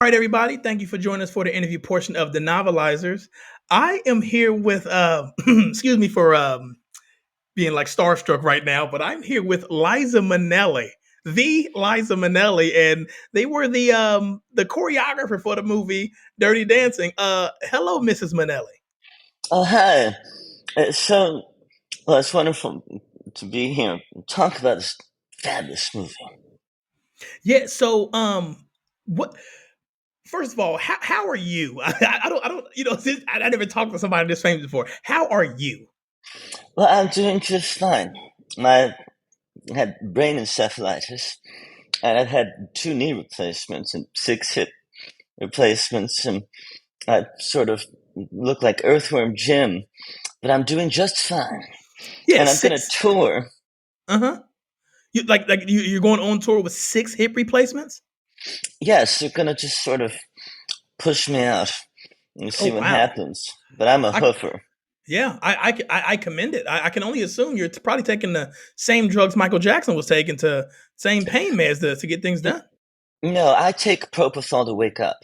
All right, everybody. Thank you for joining us for the interview portion of the Novelizers. I am here with, excuse me for being like starstruck right now, but I'm here with Liza Minnelli, the Liza Minnelli, and they were the choreographer for the movie Dirty Dancing. Hello, Mrs. Minnelli. Oh, hi. It's wonderful to be here and talk about this fabulous movie. Yeah. So, what? First of all, how are you? I don't. I never talked to somebody this famous before. How are you? Well, I'm doing just fine. I had brain encephalitis, and I've had 2 knee replacements and 6 hip replacements, and I sort of look like Earthworm Jim, but I'm doing just fine. Yeah, And I'm going to six. tour. Uh huh. You're going on tour with 6 hip replacements? Yes, they're going to just sort of push me out and Oh see what wow. happens. But I'm a I hoofer. Yeah, I commend it. I can only assume you're probably taking the same drugs Michael Jackson was taking to same pain meds to get things done. No, I take propofol to wake up.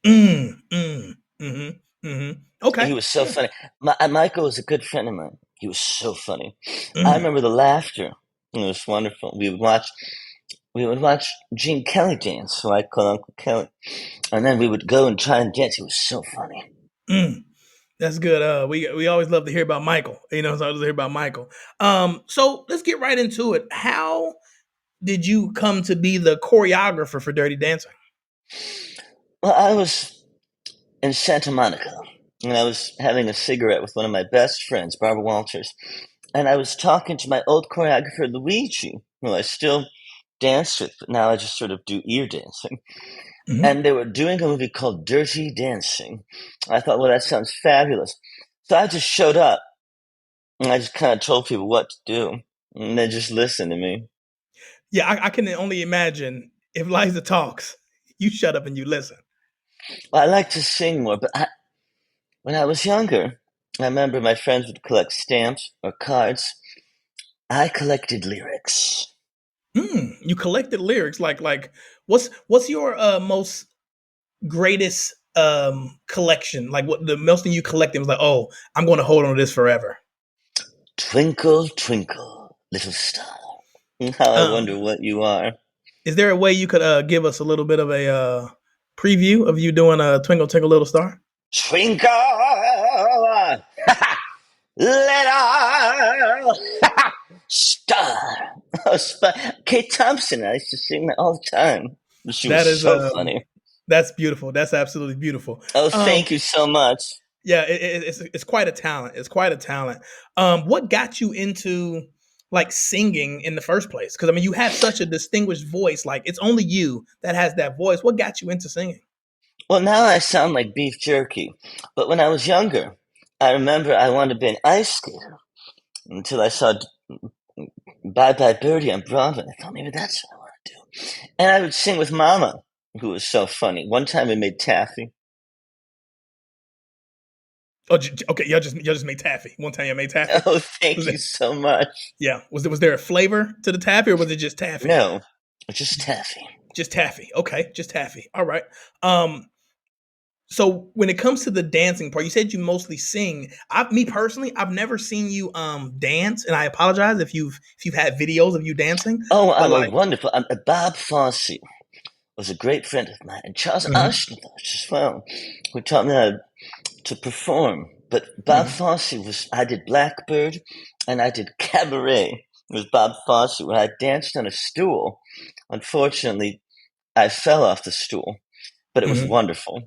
Mm-hmm. Okay. He was so Yeah. funny. Michael was a good friend of mine. He was so funny. I Mm. remember the laughter. It was wonderful. We would watch Gene Kelly dance, who I call Uncle Kelly, and then we would go and try and dance. He was so funny. Mm. That's good. We always love to hear about Michael. So I love to hear about Michael. So let's get right into it. How did you come to be the choreographer for Dirty Dancing? Well, I was in Santa Monica, and I was having a cigarette with one of my best friends, Barbara Walters, and I was talking to my old choreographer Luigi, who I still dance with, but now I just sort of do ear dancing. Hmm. And they were doing a movie called Dirty Dancing. I thought, well, that sounds fabulous. So I just showed up and I just kind of told people what to do, and they just listened to me. Yeah, I can only imagine if Liza talks, you shut up and you listen. Well, I like to sing more, but when I was younger, I remember my friends would collect stamps or cards. I collected lyrics. You collected lyrics. What's your most greatest collection? Like what the most thing you collected was like, oh, I'm going to hold on to this forever. Twinkle, twinkle, little star. How I wonder Um, what you are. is there a way you could give us a little bit of a preview of you doing a Twinkle Twinkle Little Star? Twinkle, little star. Oh, Kate Thompson. I used to sing that all the time. She was That is so funny. that's beautiful. That's absolutely beautiful. Oh, Um, thank you so much. yeah, it's quite a talent. It's quite a talent. What got you into like singing in the first place? Because I mean, you have such a distinguished voice. Like it's only you that has that voice. What got you into singing? Well, now I sound like beef jerky. But when I was younger, I remember I wanted to be an ice skater until I saw Bye Bye Birdie on Broadway. I thought maybe that's what I want to do. And I would sing with Mama, who was so funny. One time we made taffy. Oh, okay. Y'all just made taffy. One time you made taffy. Oh, Was thank you it? so much. Yeah. Was there a flavor to the taffy, or was it just taffy? No, just taffy. Just taffy. Okay, just taffy. All right. Um, so when it comes to the dancing part, you said you mostly sing. Me personally, I've never seen you dance, and I apologize if you've had videos of you dancing. Oh, But well, like, wonderful. Bob Fosse was a great friend of mine, and Charles mhm, Aznavour as well, who taught me how to perform. But Bob mhm. Fosse I did Blackbird and I did Cabaret with Bob Fosse, where I danced on a stool. Unfortunately, I fell off the stool, but it was Mhm. wonderful.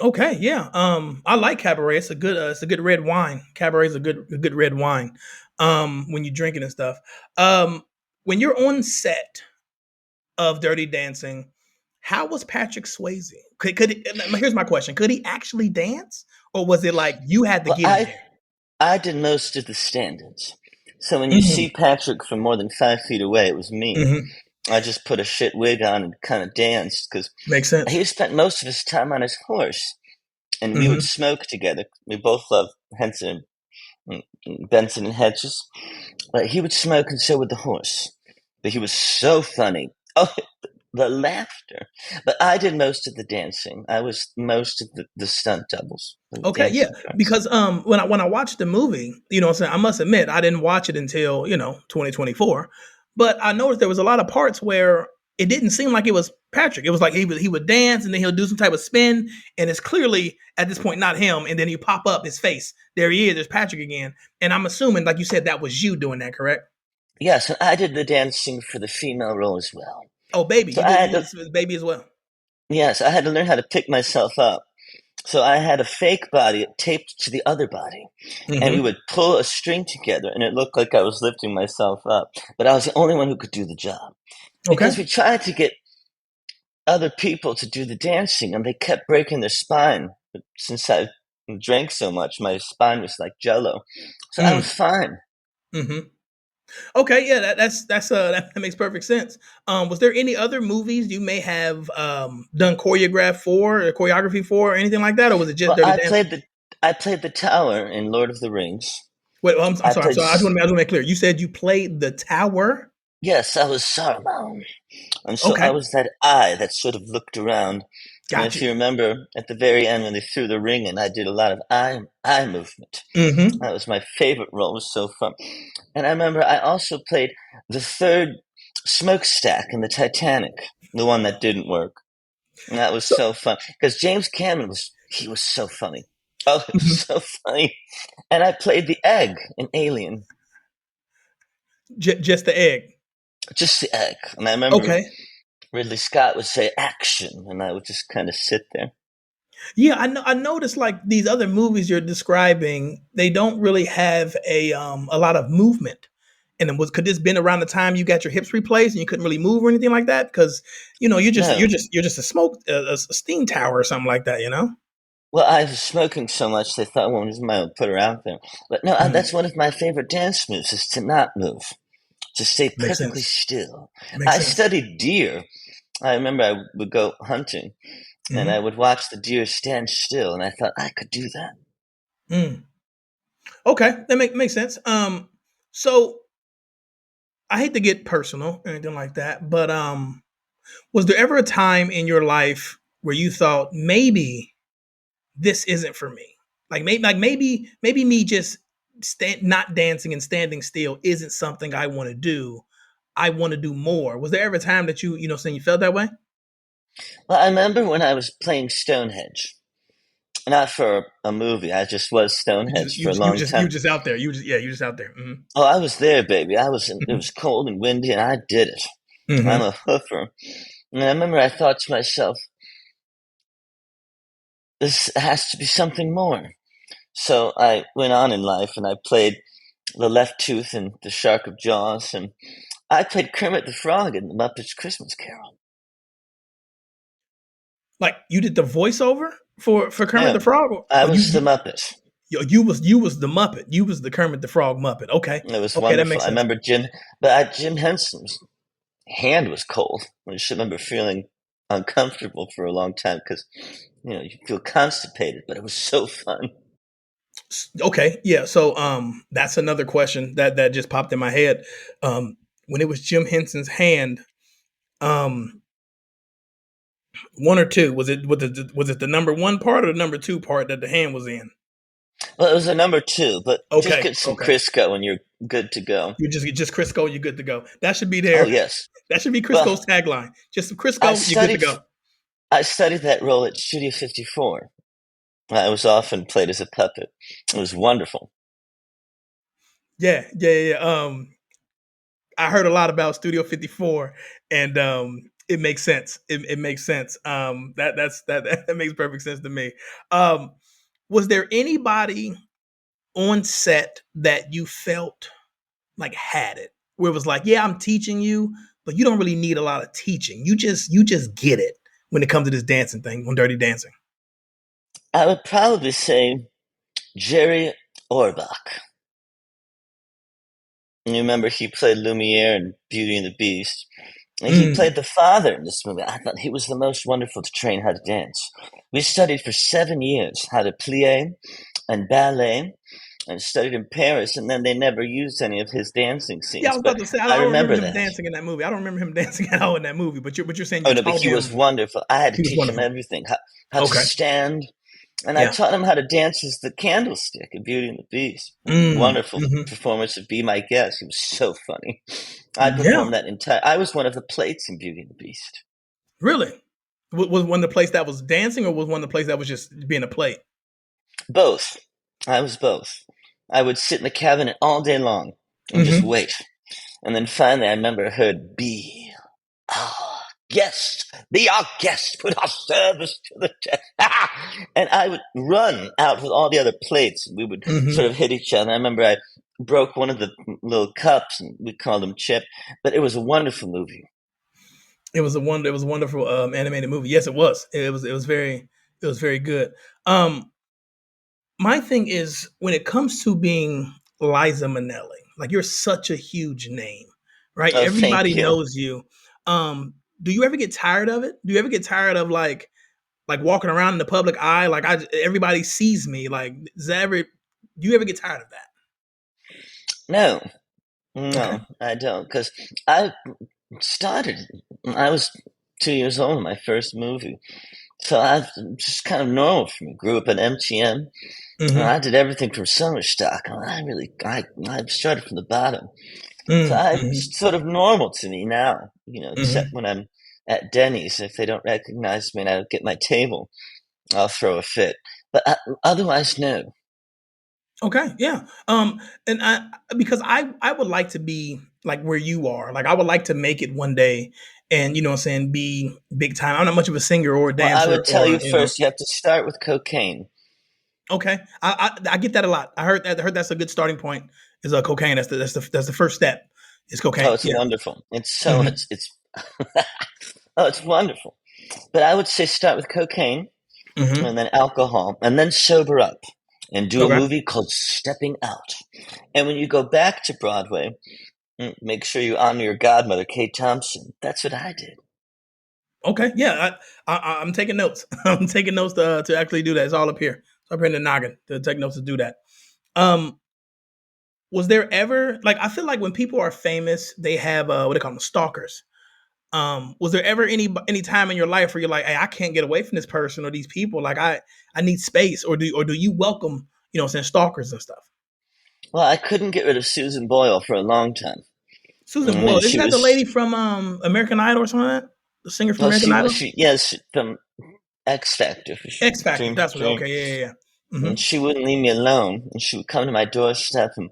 Okay, yeah. I like Cabaret. It's a good red wine. Cabaret is a good red wine. When you drink it and stuff. When you're on set of Dirty Dancing, how was Patrick Swayze? Here's my question: could he actually dance, or was it like you had to Well, get him I there? I did most of the stand-ins. So when you see Hmm. Patrick from more than 5 feet away, it was me. Hmm. I just put a shit wig on and kind of danced because Makes sense. he spent most of his time on his horse, and we would Hmm. smoke together. We both loved Henson and Benson and Hedges. But he would smoke, and so would the horse. But he was so funny. Oh, the laughter. But I did most of the dancing. I was most of the stunt doubles, the Okay, yeah, dancing parts. because when I watched the movie, what I'm saying, I must admit I didn't watch it until 2024, but I noticed there was a lot of parts where it didn't seem like it was Patrick. It was like he would dance and then he'll do some type of spin, and it's clearly at this point not him. And then he pop up his face. There he is. There's Patrick again. And I'm assuming, like you said, that was you doing that, correct? Yes, and I did the dancing for the female role as well. Oh, baby, So you I did had you did to, this baby as well. yes, I had to learn how to pick myself up. So I had a fake body taped to the other body, and we Hmm. would pull a string together, and it looked like I was lifting myself up. But I was the only one who could do the job Okay. because we tried to get other people to do the dancing, and they kept breaking their spine. But since I drank so much, my spine was like jello, so I was Mm. fine. Hmm. Okay, yeah, that makes perfect sense. Was there any other movies you may have done choreography for, or anything like that, or was it just Well, Dirty Dancing? I played the tower in Lord of the Rings. Wait, I'm I sorry, I'm played sorry. I just want to make clear. You said you played the tower. yes, I was Saruman. And so I Okay, was that eye that sort of looked around. And got if you. you remember, at the very end when they threw the ring in, I did a lot of eye movement. Mm-hmm. That was my favorite role. It was so fun. And I remember I also played the third smokestack in the Titanic, the one that didn't work. And that was So, so fun because James Cameron he was so funny. Oh, it was mhm. so funny. And I played the egg in Alien, Just the egg. just the egg. And I remember Okay. Ridley Scott would say action, and I would just kind of sit there. Yeah, I know. I noticed like these other movies you're describing, they don't really have a lot of movement. And then could this been around the time you got your hips replaced and you couldn't really move or anything like that? Because you're just you're No. just you're just a smoke a steam tower or something like that. Well, I was smoking so much they thought, well, just might put her out there. But no, Mm, that's one of my favorite dance moves is to not move, to stay makes perfectly sense. still. Makes I sense. studied deer. I remember I would go hunting and I Hmm. would watch the deer stand still, and I thought I could do that. Mm. Okay, that makes sense. So I hate to get personal or anything like that, but was there ever a time in your life where you thought maybe this isn't for me? Maybe me just not dancing and standing still isn't something I want to do. I want to do more. Was there ever a time that saying you felt that way? Well, I remember when I was playing Stonehenge, not for a movie. I just was You just Stonehenge you for a just you long just you time. just out there. You just out there. Hmm. Oh, I was there, baby. It Hmm. was cold and windy, and I did it. I'm Hmm. a hoofer. And I remember I thought to myself, this has to be something more. So I went on in life and I played the left tooth in The Shark of Jaws, and I played Kermit the Frog in The Muppets Christmas Carol. Like you did the voiceover for Kermit the Yeah, Frog, or I oh, was the Muppet. you was the Muppet. You was the Kermit the Frog Muppet. Okay, It was okay, that wonderful. makes I sense. remember Jim Henson's hand was cold. I just remember feeling uncomfortable for a long time because you feel constipated, but it was so fun. Okay, yeah. So that's another question that just popped in my head. When it was Jim Henson's hand, um, one or two, was it the number one part or the number two part that the hand was in? Well, it was a number two, but just Okay, get some okay. Crisco and you're good to go. You just Crisco, you're good to go. That should be Oh there. yes. That should be Well, Crisco's tagline. Just some I Crisco, you're good to studied go. I studied that role at Studio 54. I was often played as a puppet. It was wonderful. Yeah, yeah, yeah. I heard a lot about Studio 54, and it makes sense. It makes sense. That makes perfect sense to me. Um, was there anybody on set that you felt like had it, where it was like, yeah, I'm teaching you, but you don't really need a lot of teaching. You just get it when it comes to this dancing thing on Dirty Dancing. I would probably say Jerry Orbach. And you remember he played Lumiere in Beauty and the Beast. And he Mm, played the father in this movie. I thought he was the most wonderful to train how to dance. We studied for 7 years how to plie and ballet. and studied in Paris, and then they never used any of his dancing Yeah, I scenes. was But about to say I I don't remember remember him that. dancing in that movie. I don't remember him dancing at all in that movie. But you're saying Oh you no, but taught he was him. wonderful. I had to He was teach him wonderful. everything, how to Okay. stand, and I Yeah. taught him how to dance as the candlestick in Beauty and the Beast. Wonderful Mhm. performance of Be My Guest. He was so funny. I Yeah. performed that entire. I was one of the plates in Beauty and the Beast. Really? Was one of the place that was dancing, or was one of the place that was just being a plate? Both. I was both. I would sit in the cabinet all day long and just Mhm. wait. And then finally, I remember I heard "Be our guest, be our guest, put our service to the test." And I would run out with all the other plates. We would sort Mhm. of hit each other. I remember I broke one of the little cups, and we called him Chip. But it was a wonderful movie. It was a wonderful animated movie. Yes, it was. It was very good. Um, my thing is when it comes to being Liza Minnelli, like you're such a huge name, right? Oh, thank Everybody you. knows you. Do you ever get tired of it? Do you ever get tired of like walking around in the public eye? Like everybody sees me. Like does that ever? Do you ever get tired of that? No, Okay. no, I don't, because I started. I was 2 years old in my first movie. So I just kind of normal for me. Grew up at MTM. And Mm-hmm. I did everything from summer stock. I started from the bottom. So Mm-hmm. it's sort of normal to me now, except Mm-hmm. when I'm at Denny's. If they don't recognize me and I don't get my table, I'll throw a fit. But otherwise, no. Okay, yeah. And I because I would like to be like where you are. Like I would like to make it one day, and you know what I'm saying, be big time. I'm not much of a singer or a Well, I dancer would tell or you you know. first, you have to start with cocaine. Okay, I get that a lot. I heard that. I heard that's a good starting point. Is cocaine. That's the first step. Is Oh, cocaine. it's Yeah. wonderful. Hmm. It's oh, it's wonderful. But I would say start with cocaine and Hmm. then alcohol and then sober up and do a Okay. movie called Stepping Out. And when you go back to Broadway, make sure you honor your godmother, Kate Thompson. That's what I did. Okay. Yeah. I'm taking notes. I'm taking notes to actually do that. It's all up here. It's up here in the noggin to take notes to do that. Um, was there ever like I feel like when people are famous, they have what they call them stalkers. Was there ever any time in your life where you're like, hey, I can't get away from this person or these people? Like I need space, or do you welcome saying stalkers and stuff? Well, I couldn't get rid of Susan Boyle for a long time. Susan And then Boyle, isn't she that the was, lady from American Idol or something like that? The singer from well, American she was, Idol? she, yes, from X Factor, X Factor. Dream, That's what. Dream. Okay, yeah, yeah, yeah. And Mm-hmm. she wouldn't leave me alone. And she would come to my doorstep and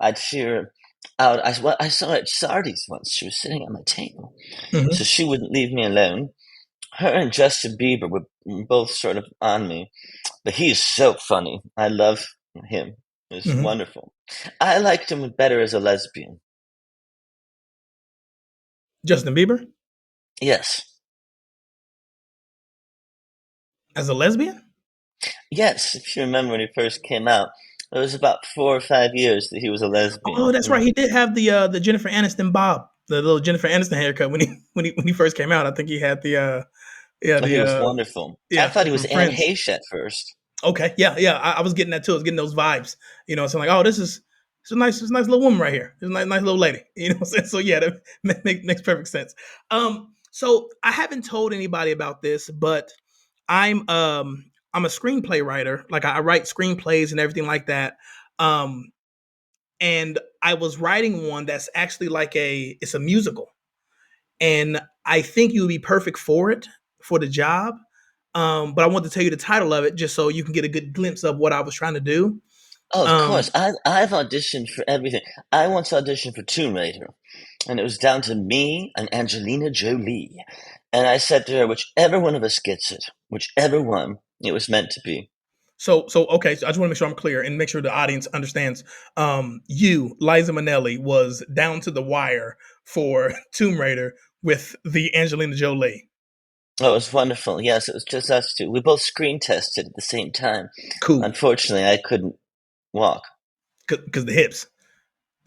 I'd fear her out. I saw her at Sardi's once. She was sitting at my table. So Mm-hmm. she wouldn't leave me alone. Her and Justin Bieber were both sort of on me, but he's so funny. I love him. It's Mm-hmm. wonderful. I liked him better as a lesbian. Justin Bieber Yes, as a lesbian? yes. If you remember when he first came out, it was about 4 or 5 years that he was a Oh, lesbian. that's right. He did have the Jennifer Aniston bob, the little Jennifer Aniston haircut when he first came out. I think he had the yeah He the was wonderful. I yeah thought he was from Anne Friends. Heche at first. Okay, yeah, yeah. I was getting that too. I was getting those vibes. So I'm like, oh, it's a nice little woman right here. It's a nice little lady. You know what I'm saying? So yeah, that makes perfect sense. So I haven't told anybody about this, but I'm a screenplay writer. Like I write screenplays and everything like that. Um, and I was writing one that's actually it's a musical, and I think you would be perfect for it for the job. But I want to tell you the title of it just so you can get a good glimpse of what I was trying to do. Oh, of course. Um, I've auditioned for everything. I once auditioned for Tomb Raider, and it was down to me and Angelina Jolie. And I said to her, whichever one of us gets it, whichever one, it was meant to be. so okay, so I just want to make sure I'm clear and make sure the audience understands. You, Liza Minnelli, was down to the wire for Tomb Raider with the Angelina Jolie. Oh, it was wonderful. Yes, it was just us two. We both screen tested at the same time. Cool, Unfortunately, I couldn't walk. because the hips.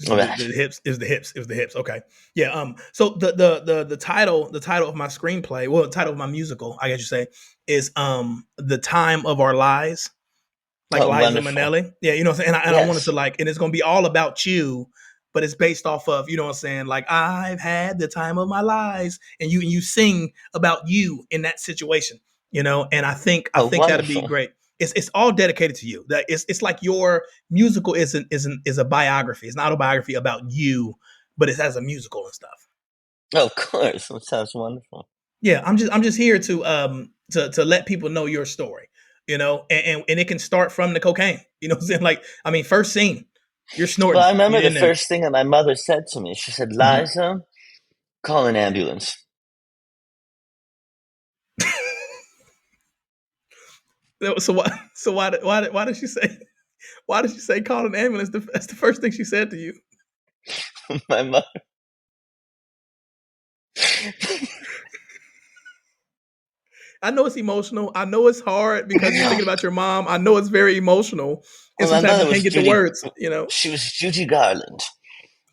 All The right. hips is the hips. It was the hips. Okay. Yeah. So the title of my screenplay, well, the title of my musical, I guess you say, is the time of our lives. like Oh, Liza wonderful. Minnelli. Yeah, you know what I'm saying? And I wanted to Yes. like, and it's gonna be all about you, but it's based off of, you know what I'm saying? Like, I've had the time of my lives, and you sing about you in that situation, you know. And I Oh, think that'd be wonderful. great. It's all dedicated to you. That it's like your musical is a biography. It's an autobiography about you, but it has a musical and stuff. Oh, of course. That sounds wonderful. Yeah, I'm just here to let people know your story, you know, and it can start from the cocaine. You know what I'm saying? Like, I mean, first scene, you're Well, snorting I remember it the in there. first thing that my mother said to me. She said, Mhm. Liza, call an ambulance. So why why did she say why did she say call an ambulance? That's the first thing she said to you. My mother. I know it's emotional. I know it's hard because you're thinking about your mom. I know it's very emotional, and Well, my sometimes mother you can't was get the Judy. words. You know. She was Judy Garland.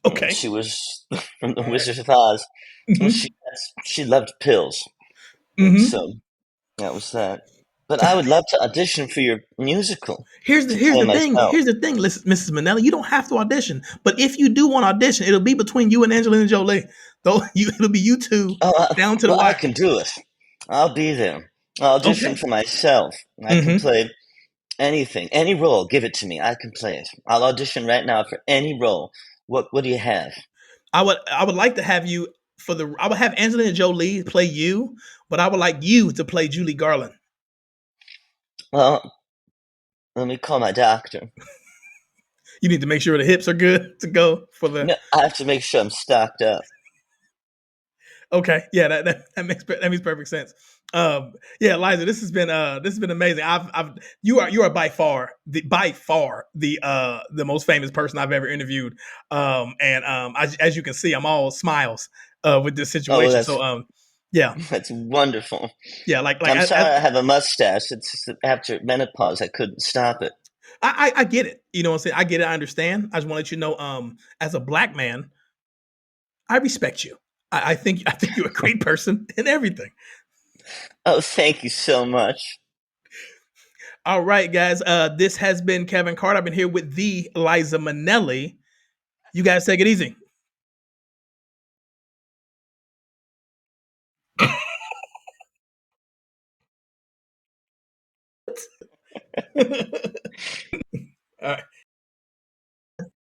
Okay. She was from The All right. Wizard of Oz. And Mm-hmm. she loved pills. And Mm-hmm. so that was that. But I would love to audition for your musical to Here's play the thing. myself. Here's the thing, Mrs. Minnelli. You don't have to audition, but if you do want to audition, it'll be between you and Angelina Jolie. Though it'll be you two Oh, down to the well, I wire. can do it. I'll be there. I'll audition Okay. for myself. I can Mm-hmm. play anything, any role. Give it to me. I can play it. I'll audition right now for any role. What do you have? I would like to have you for the. I would have Angelina Jolie play you, but I would like you to play Julie Garland. Well, let me call my doctor. You need to make sure the hips are good to go for the. No, I have to make sure I'm stocked up. Okay, yeah, that makes perfect sense. Yeah, Liza, this has been amazing. I've you are by far the most famous person I've ever interviewed. And as you can see, I'm all smiles with this Oh, well, situation. So yeah, that's wonderful. yeah, like I'm sorry I have a mustache. It's just that after menopause, I couldn't stop it. I get it. You know what I'm saying? I get it. I understand. I just want to let you know, as a black man, I respect you. I think you're a great person and everything. Oh, thank you so much. All right, guys. This has been Kevin Carter. I've been here with the Liza Minnelli. You guys take it easy. All right.